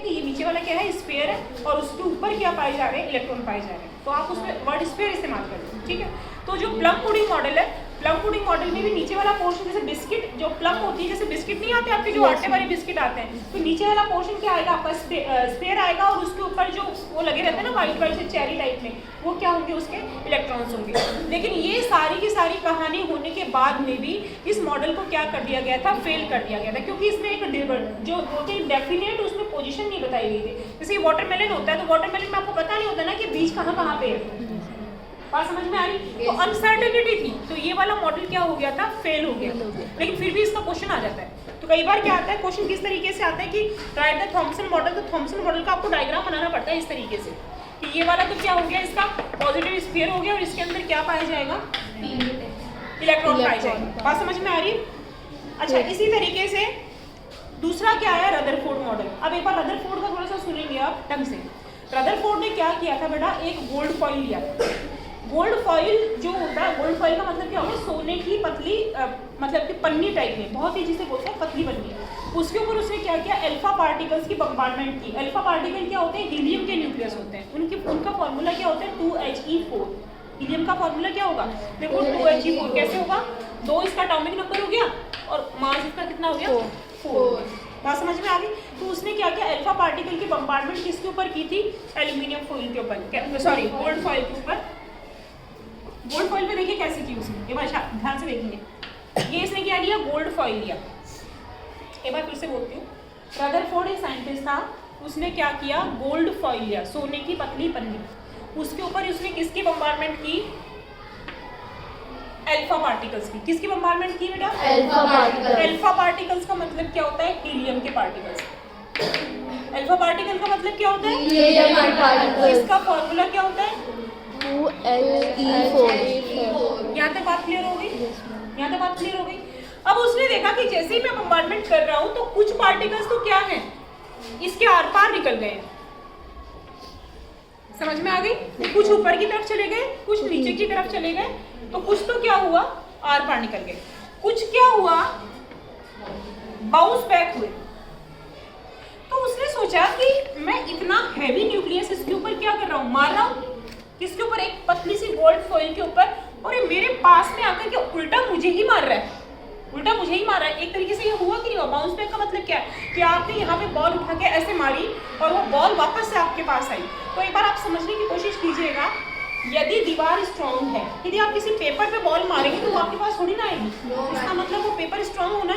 कि ये नीचे वाला क्या है, स्फीयर है, और उसके ऊपर क्या पाए जा रहे हैं, इलेक्ट्रॉन पाए जा रहे हैं। तो आप उसमें वर्ड स्फीयर इस्तेमाल करें, ठीक है। तो जो प्लम पुडिंग मॉडल है, प्लम पुडिंग मॉडल में भी नीचे वाला पोर्शन जैसे बिस्किट, जो प्लम होती है, जैसे बिस्किट नहीं आते आपके, जो आटे वाले बिस्किट आते हैं, तो नीचे वाला पोर्शन क्या आएगा आपका, स्फीयर आएगा, और उसके ऊपर जो वो लगे रहते हैं ना वाइट वाइट से चेरी टाइप में, वो क्या होंगे, उसके इलेक्ट्रॉन्स होंगे। लेकिन ये सारी की सारी कहानी होने के बाद में भी इस मॉडल को क्या कर दिया गया था, फेल कर दिया गया था, क्योंकि इसमें एक जो होते हैं डेफिनेट उसमें पोजीशन नहीं बताई गई थी। जैसे वाटरमेलन होता है, तो वाटरमेलन में आपको पता नहीं होता ना कि बीज कहाँ कहाँ पे है, बात समझ में आ रही, तो अनसर्टेनिटी थी। तो ये वाला मॉडल क्या हो गया था, फेल हो गया। लेकिन फिर भी इसका क्वेश्चन आ जाता है। तो कई बार क्या आता है क्वेश्चन, किस तरीके से आता है कि राइट द थॉमसन मॉडल, तो थॉमसन मॉडल का आपको डायग्राम बनाना पड़ता है इस तरीके से कि ये वाला तो क्या हो गया, इसका पॉजिटिव स्फीयर हो गया, और इसके अंदर क्या पाया जाएगा, इलेक्ट्रॉन पाया जाएगा। बात समझ में आ रही। अच्छा, इसी तरीके से दूसरा क्या है, रदरफोर्ड मॉडल। अब एक बार रदरफोर्ड का थोड़ा सा सुनेंगे आप ढंग से। रदरफोर्ड ने क्या किया था बेटा, एक गोल्ड फॉइल लिया। गोल्ड फॉइल जो होता है, गोल्ड फॉइल का मतलब क्या होता है, सोने की पतली मतलब कि पन्नी टाइप में, बहुत ही जिसे बोलते हैं पतली पन्नी। उसके ऊपर उसने क्या किया, अल्फा पार्टिकल्स की बम्बार्डमेंट की। अल्फा पार्टिकल क्या होते हैं, हीलियम के न्यूक्लियस होते हैं। उनका फॉर्मूला क्या होता है, 2He4। हीलियम का फॉर्मूला क्या होगा, देखो 2He4 कैसे होगा, 2 इसका एटॉमिक नंबर हो गया, और मास इसका कितना हो गया, 4। बात समझ में आ गई। तो उसने क्या किया, अल्फा पार्टिकल की बम्बार्डमेंट किसके ऊपर की थी, एल्यूमिनियम फॉइल के ऊपर, सॉरी गोल्ड फॉइल के ऊपर। गोल्ड फॉइल पे देखिए कैसे की उसने, एक बार ध्यान से देखेंगे। ये इसने क्या लिया, गोल्ड फॉइल लिया। एक बार फिर से बोलती हूँ, रदरफोर्ड एक साइंटिस्ट था, उसने क्या किया, गोल्ड फॉइल लिया, सोने की पतली पन्नी, उसके ऊपर उसने किसकी बम्बार्डमेंट की, अल्फा पार्टिकल्स की। किसकी बम्बार्डमेंट की बेटा, अल्फा पार्टिकल्स। अल्फा पार्टिकल्स का मतलब क्या होता है, हीलियम के पार्टिकल्स। अल्फा पार्टिकल का मतलब क्या होता है, हीलियम पार्टिकल्स। इसका फॉर्मूला क्या होता है, 2He4। यहाँ तक बात क्लियर हो गई, यहाँ तक बात क्लियर हो गई। अब उसने देखा कि जैसे ही मैं बम्बार्डमेंट कर रहा हूँ, तो कुछ पार्टिकल्स तो क्या हैं, इसके आर पार निकल गए। समझ में आ गई, कुछ ऊपर की तरफ चले गए, कुछ नीचे की तरफ चले गए, तो कुछ तो क्या हुआ, आर पार निकल गए, कुछ क्या हुआ, बाउंस बैक हुए। तो उसने सोचा कि मैं इतना हैवी न्यूक्लियस इसके ऊपर क्या कर रहा हूँ, मार रहा हूँ, किसके ऊपर, एक पतली सी गोल्ड फॉइल के ऊपर, और ये मेरे पास में आकर के उल्टा मुझे ही मार रहा है, उल्टा मुझे ही मारा है। एक तरीके से ये हुआ कि नहीं हुआ, बाउंस बैक का मतलब क्या है कि आपने यहाँ पे बॉल उठा के ऐसे मारी और वो बॉल वापस से आपके पास आई। तो एक बार आप समझने की कोशिश कीजिएगा, यदि दीवार स्ट्रॉन्ग है, यदि आप किसी पेपर पे बॉल मारेंगे तो वो आपके पास थोड़ी ना आएगी, इसका मतलब वो पेपर स्ट्रॉन्ग होना